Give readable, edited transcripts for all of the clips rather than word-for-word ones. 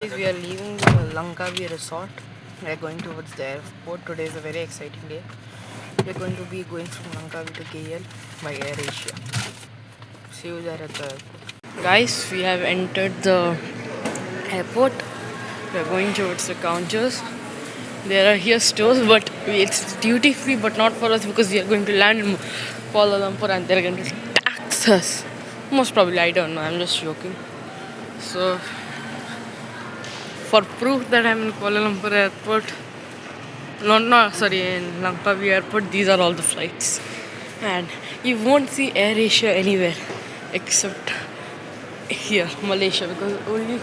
We are leaving the Langkawi resort. We are going towards the airport. Today is a very exciting day. We are going to be going from Langkawi to KL by Air Asia. See you there at the airport. Guys, we have entered the airport. We are going towards the counters. There are here stores, but it's duty free, but not for us because we are going to land in Kuala Lumpur and they're going to tax us. Most probably, I don't know. I'm just joking. So, for proof that I'm in Kuala Lumpur airport, in Langkawi airport, these are all the flights. And you won't see Air Asia anywhere except here, Malaysia, because only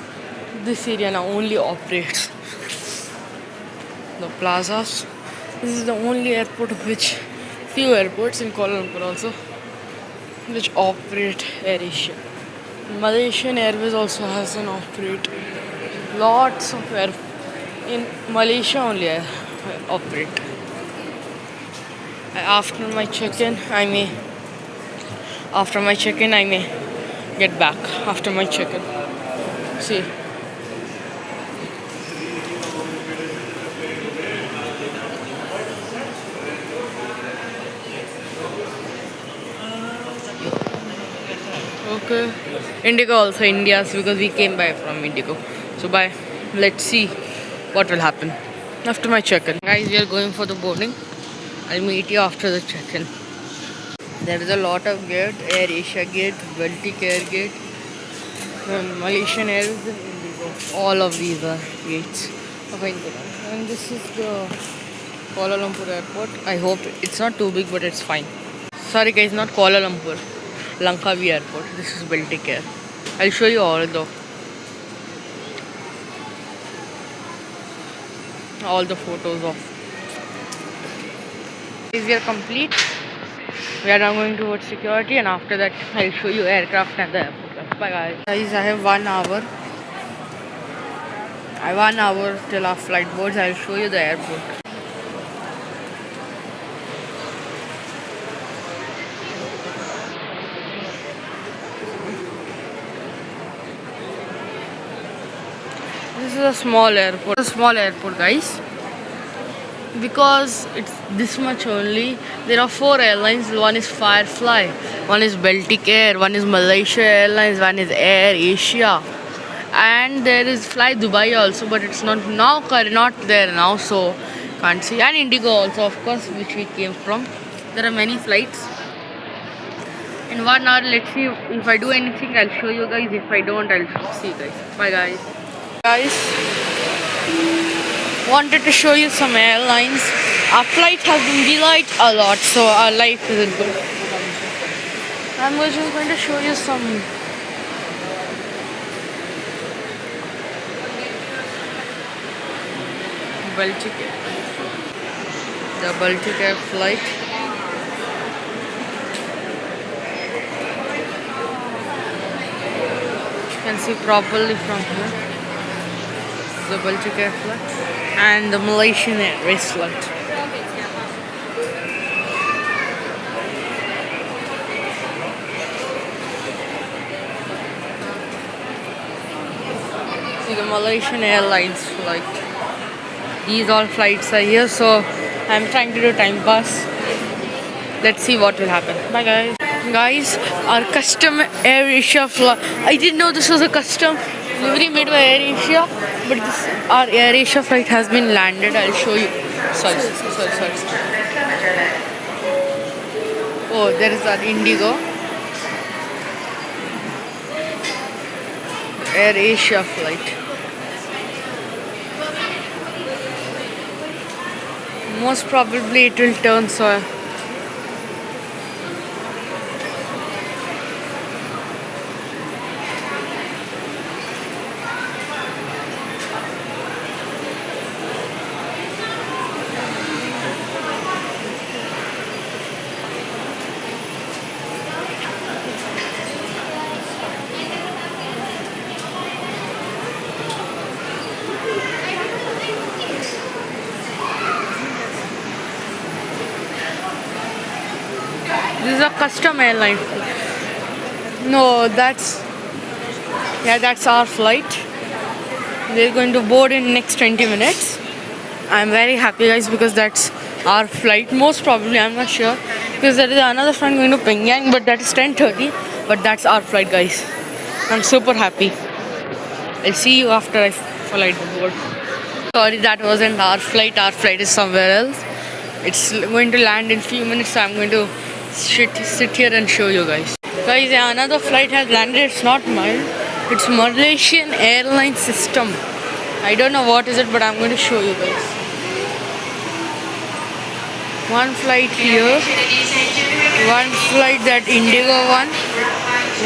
this area now only operates the plazas. This is the only airport of which few airports in Kuala Lumpur also which operate Air Asia. Malaysian Airways also has an operate. Lots of air in Malaysia only operate. After my check-in, I may get back after my check-in. See. Okay. Indigo also India's because we came by from Indigo. So bye. Let's see what will happen after my check-in. Guys, we are going for the boarding. I'll meet you after the check-in. There is a lot of gate, Air Asia gate, Baltic Air gate, Malaysian Airways and Indigo. All of these are gates of Indigo. And this is the Kuala Lumpur airport. I hope it's not too big, but it's fine. Sorry guys, not Kuala Lumpur. Langkawi airport. This is Baltic Air. I'll show you all the photos of. We are complete. We are now going towards security, and after that I'll show you aircraft and the airport. Bye guys. Guys, I have 1 hour. I have 1 hour till our flight boards. I'll show you the airport. This is a small airport, guys. Because it's this much only. There are 4 airlines. One is Firefly, one is Baltic Air, one is Malaysia Airlines, one is Air Asia, and there is Fly Dubai also, but it's not there now, so can't see. And Indigo also, of course, which we came from. There are many flights. In 1 hour, let's see if I do anything. I'll show you guys. If I don't, I'll see you guys. Bye guys. Wanted to show you some airlines. Our flight has been delayed a lot, so our life isn't good. I'm just going to show you some Baltic Air. The Baltic Air flight. You can see properly from here. The Baltic Air flight and the Malaysian Airways flight. See the Malaysian Airlines flight. These all flights are here, so I'm trying to do time pass. Let's see what will happen. Bye guys. Guys, our custom Air Asia flight. I didn't know this was a custom delivery made by Air Asia, but our Air Asia flight has been landed. I'll show you. Sorry. Oh, there is our Indigo. Air Asia flight. Most probably it will turn so. This is a custom airline. No, that's our flight. We're going to board in next 20 minutes. I'm very happy, guys, because that's our flight. Most probably, I'm not sure, because there is another flight going to Pyongyang, but that is 10:30. But that's our flight, guys. I'm super happy. I'll see you after I flight board. Sorry, that wasn't our flight. Our flight is somewhere else. It's going to land in few minutes, so I'm going to sit here and show you guys. Guys, yeah, another flight has landed. It's not mine. It's Malaysian Airlines system. I don't know what is it, but I'm going to show you guys. One flight here. One flight that Indigo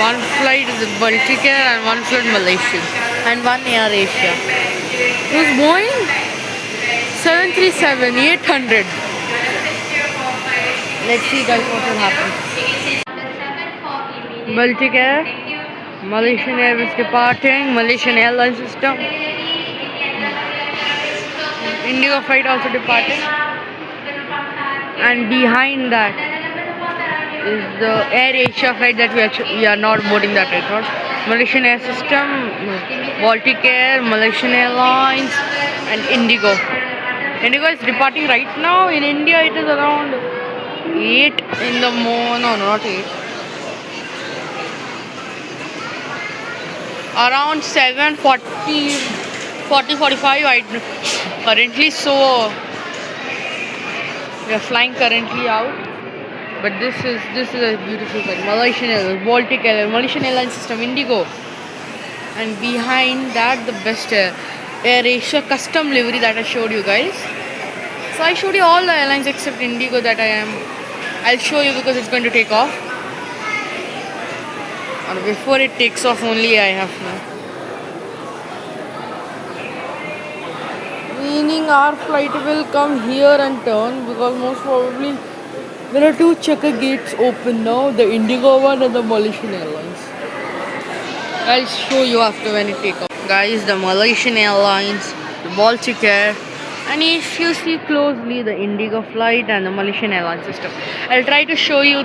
one flight is Baltic Air, and one flight Malaysian, and one Air Asia. Who's Boeing? 737, 800. Let's see, guys, what will happen. Baltic Air, Malaysian Airways departing, Malaysian Airlines system. Indigo flight also departing. And behind that is the Air Asia flight that we are not boarding that aircraft. Malaysian Air System, Baltic Air, Malaysian Airlines, and Indigo. Indigo is departing right now. In India, it is around 8 in the morning. No, not 8. Around 7:40, 45. Currently, so we are flying currently out. But this is a beautiful flight. Malaysian Airlines, Baltic Air, Malaysian Airlines system, Indigo, and behind that the best Air Asia custom livery that I showed you guys. So I showed you all the airlines except Indigo that I'll show you because it's going to take off. Or before it takes off only I have now. Meaning our flight will come here and turn, because most probably there are two checker gates open now, the Indigo one and the Malaysian Airlines. I'll show you after when it takes off. Guys, the Malaysian Airlines, the Baltic Air, and if you see closely the Indigo flight and the Malaysian Airlines system. I'll try to show you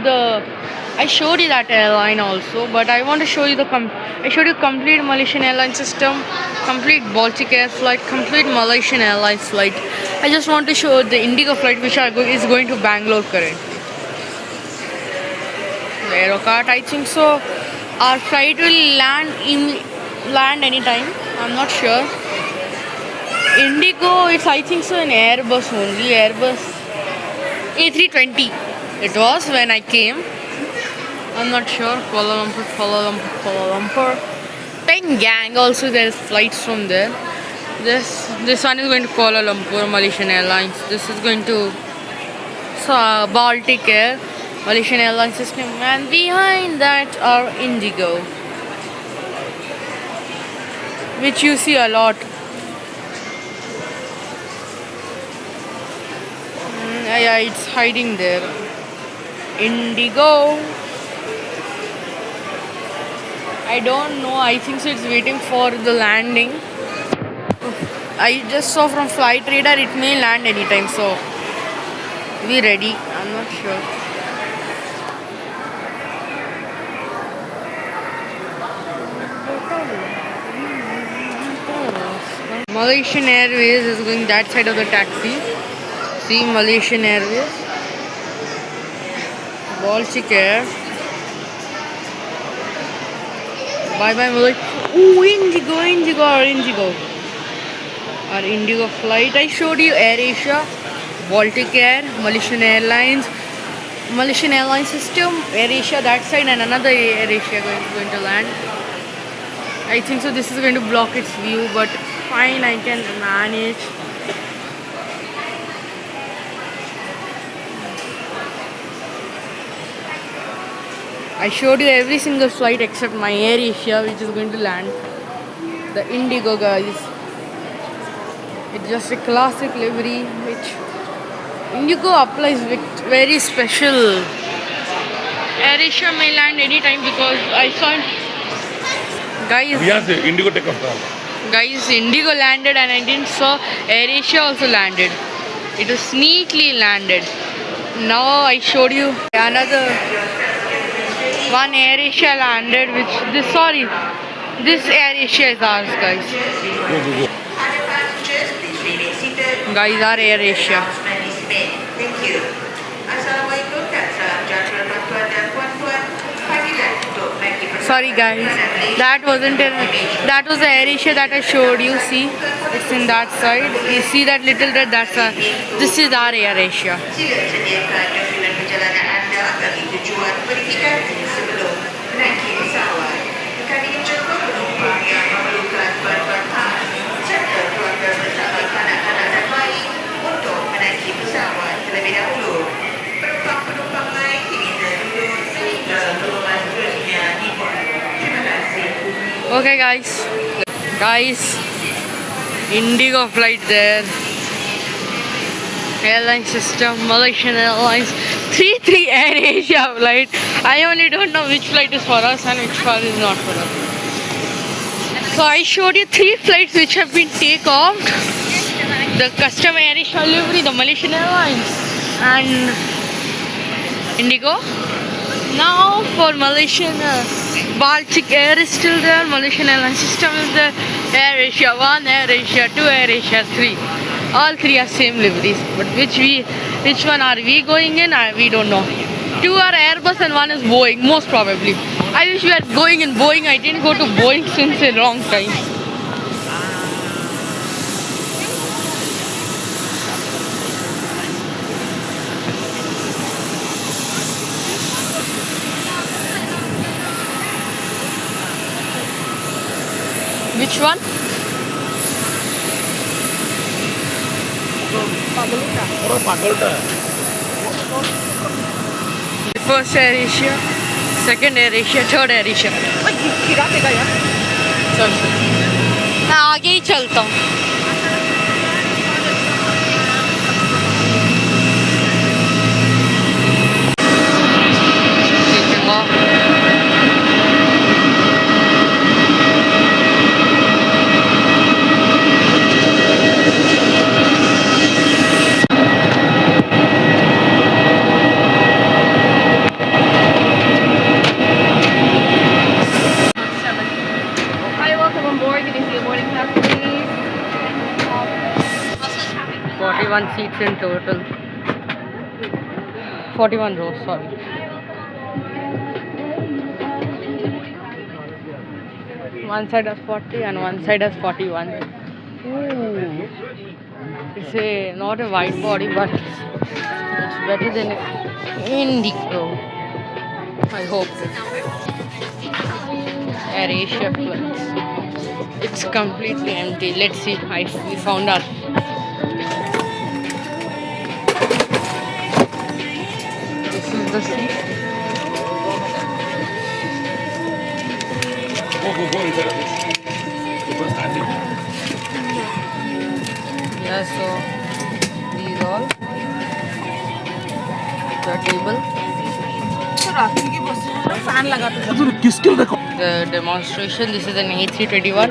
I showed you that airline also, but I want to show you I showed you complete Malaysian Airlines system, complete Baltic Air flight, complete Malaysian Airlines flight. I just want to show the Indigo flight which is going to Bangalore currently. The Aerocart, I think so. Our flight will land anytime. I'm not sure. Indigo, I think so an Airbus only. Airbus A320. It was when I came. I'm not sure. Kuala Lumpur. Pyongyang also, there's flights from there. This one is going to Kuala Lumpur, Malaysian Airlines. This is going to Baltic Air, Malaysian Airlines system, and behind that are Indigo, which you see a lot. Yeah, it's hiding there. Indigo. I don't know. I think so. It's waiting for the landing. I just saw from flight radar it may land anytime. So be ready. I'm not sure. Malaysian Airways is going that side of the taxi. See, Malaysian Airways, Baltic Air. Bye bye Malaysia. Oh, Indigo. Our Indigo flight. I showed you Air Asia, Baltic Air, Malaysian Airlines, Malaysian Airlines system, Air Asia that side, and another Air Asia going to land. I think so. This is going to block its view, but fine, I can manage. I showed you every single flight except my Air Asia, which is going to land. The Indigo, guys. It's just a classic livery, which Indigo applies with very special. Air Asia may land anytime because I saw it. Guys, yes, Indigo take off. Guys, Indigo landed and I didn't saw Air Asia also landed. It was neatly landed. Now I showed you another one Air Asia landed, This Air Asia is ours, guys. Go, go, go. Guys, our Air Asia. Thank you. Assalamualaikum dan salam sejahtera tuan-tuan dan puan-puan. Panggilan untuk naiki pesawat Sorry guys, that wasn't a, that was the Air Asia that I showed you. See, it's in that side. You see that little red? That's a. This is our Air Asia. Sila sediakan dokumen perjalanan anda bagi tujuan verifikasi sebelum menaiki pesawat. Kami mencoba penumpang yang memerlukan bantuan khas serta keluarga bersama kanak-kanak dan bayi untuk menaiki pesawat terlebih dahulu. Penumpang-penumpang lain diminta duduk sehingga pengumuman seterusnya dibuat. Terima kasih. Okay, guys, Indigo flight there. Airline system, Malaysian Airlines, 33 Air Asia flight. I only don't know which flight is for us and which one is not for us. So I showed you 3 flights which have been taken off. The custom Air Asia delivery, the Malaysian Airlines and Indigo. Now for Malaysian Baltic Air is still there, Malaysian Airlines system is there, Air Asia 1, Air Asia 2, Air Asia 3. All 3 are same liveries, but which one are we going in? We don't know. 2 are Airbus and 1 is Boeing, most probably. I wish we were going in Boeing. I didn't go to Boeing since a long time. Which one? Orang pagal dah. First Air Asia, second Air Asia, third Air Asia. चल मैं आगे ही चलता हूँ. Hi, welcome on board. Can you see a boarding pass, please? 41 seats in total. 41 rows, sorry. One side has 40 and one side has 41. Ooh. It's not a wide body, but it's better than Indigo. I hope. Air Asia flights. It's completely empty. Let's see. We found our. This is the seat. Go, go, go inside of this. People standing. Yeah, so these all the table. किसके देखो? The demonstration. This is an A321.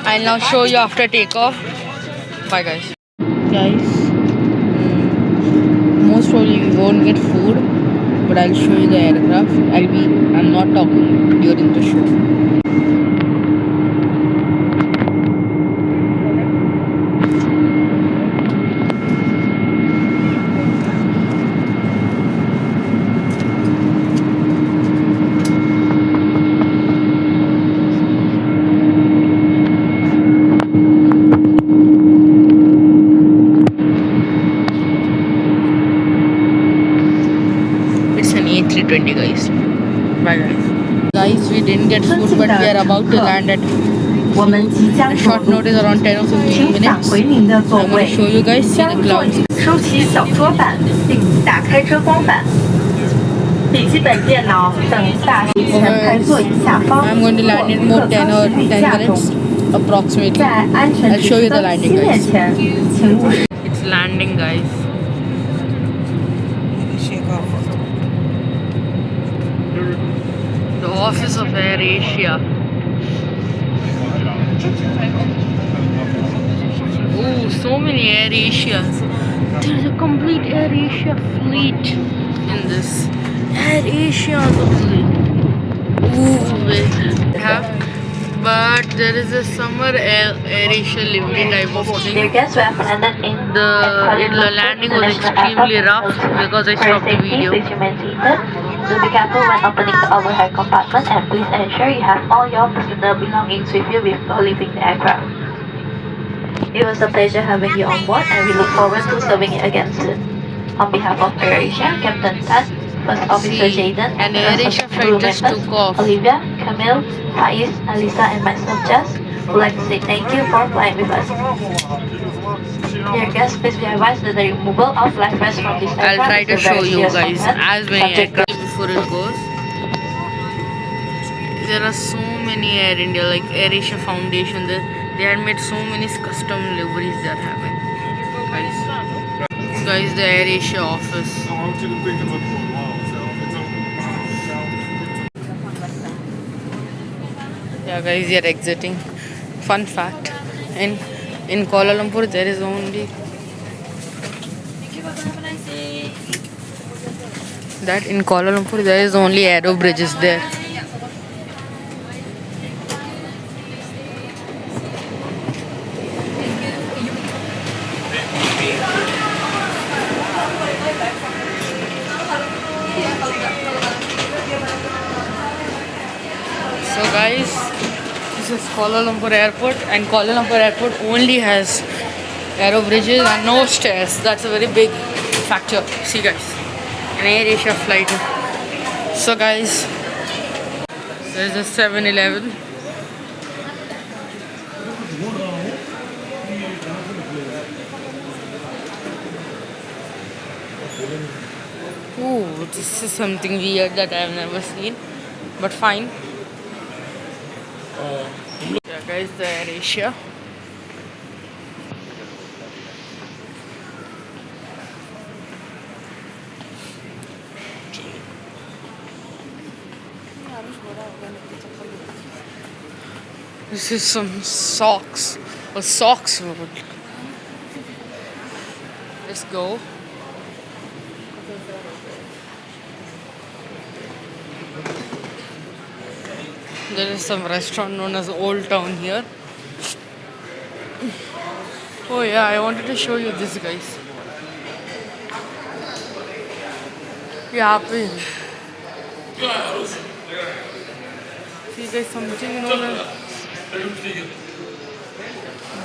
I'll now show you after takeoff. Bye, guys. Guys, most probably we won't get food, but I'll show you the aircraft. I'm not talking during the show. It's an A320, guys. Bye, guys. Guys, we didn't get food, but we are about to land at 我们即将 a 走 short 入， notice around 10 or 15请返 minutes. 回您的座 I'm going to 位， show you guys. See 将 the 座 clouds. 椅收起小桌板，并打开遮光板。笔记本电脑等大型前排座椅下方 I'm going to land in 有 more 10 or 行李 10 架中 minutes, approximately. 在安全 I'll 指 show you 示 the 灯 landing, 熄灭 guys. 前，请勿 It's landing, guys. The office of Air Asia. Oh, so many Air Asias. There's a complete Air Asia fleet in this. Air Asia only. Ooh, we have but there is a summer air Asia livery type of Dear thing. guests, we have landed in The landing was extremely rough because I For stopped the safety, video. please remain seated. Do be careful when opening the overhead compartment and please ensure you have all your personal belongings with you before leaving the aircraft. It was a pleasure having you on board and we look forward to serving you again soon. On behalf of AirAsia, Captain Tan, First Officer See, Jaden, an and rest AirAsia of the flight crew just members, took off. Olivia, Camille, Faiz, Alisa, and myself, Jess, would like to say thank you for flying with us. Dear guests, please be advised that the removal of life vests from this I'll aircraft try is to a show very you serious guys offense, as many subject to aircraft before it goes. There are so many Air India, like AirAsia Foundation. They had made so many custom liveries they are having. Guys, the AirAsia office. Yeah, guys, they are exiting. Fun fact: in Kuala Lumpur, there is only that in Kuala Lumpur there is only aero bridges there. So guys, this is Kuala Lumpur Airport, and Kuala Lumpur Airport only has aero bridges and no stairs. That's a very big factor. See guys, an AirAsia flight. So guys, there's a 7-Eleven. Ooh, this is something weird that I've never seen, but fine. Yeah, guys, the AirAsia. This is some socks. Or socks road. Let's go. There is some restaurant known as Old Town here. Oh yeah, I wanted to show you this, guys. Yeah, please. See guys, something known as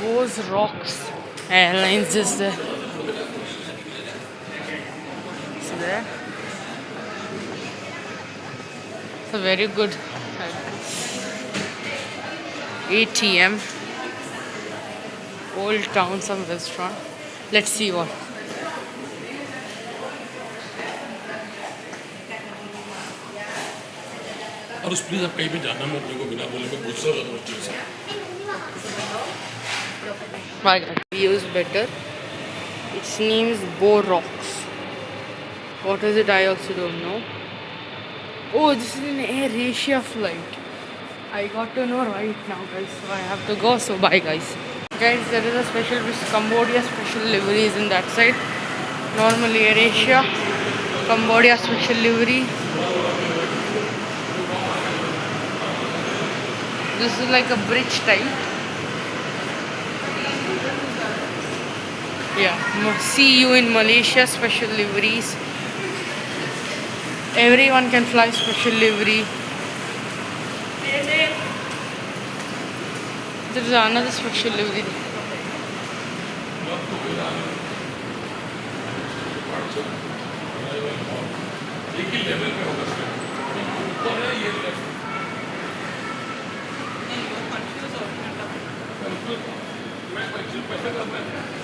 Bose Rocks Airlines is there. So there. It's a very good ATM. Old Town, some restaurant. Let's see what. और उस please आप कहीं पे जाना मैं अपने को बिना बोले मैं गुस्सा हो जाता हूँ उस चीज़ से My God, view is better. Its name is Bo Rocks. What is it? I also don't know. Oh, this is an AirAsia flight. I got to know right now, guys. So I have to go. So bye, guys. Guys, there is a special Cambodia special livery is in that side. Normally AirAsia, Cambodia special livery. This is like a bridge type. Yeah, see you in Malaysia special liveries. Everyone can fly special livery. There is another special livery.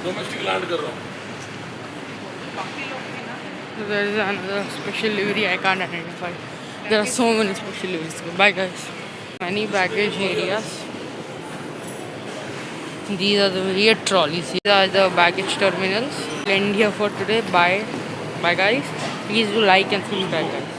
Domestic land कर रहा हूँ There is another special livery I can't identify. There are so many special liveries. Bye, guys. Many baggage areas. These are the weird trolleys. These are the baggage terminals. End here for today. Bye. Bye, guys. Please do like and subscribe, guys.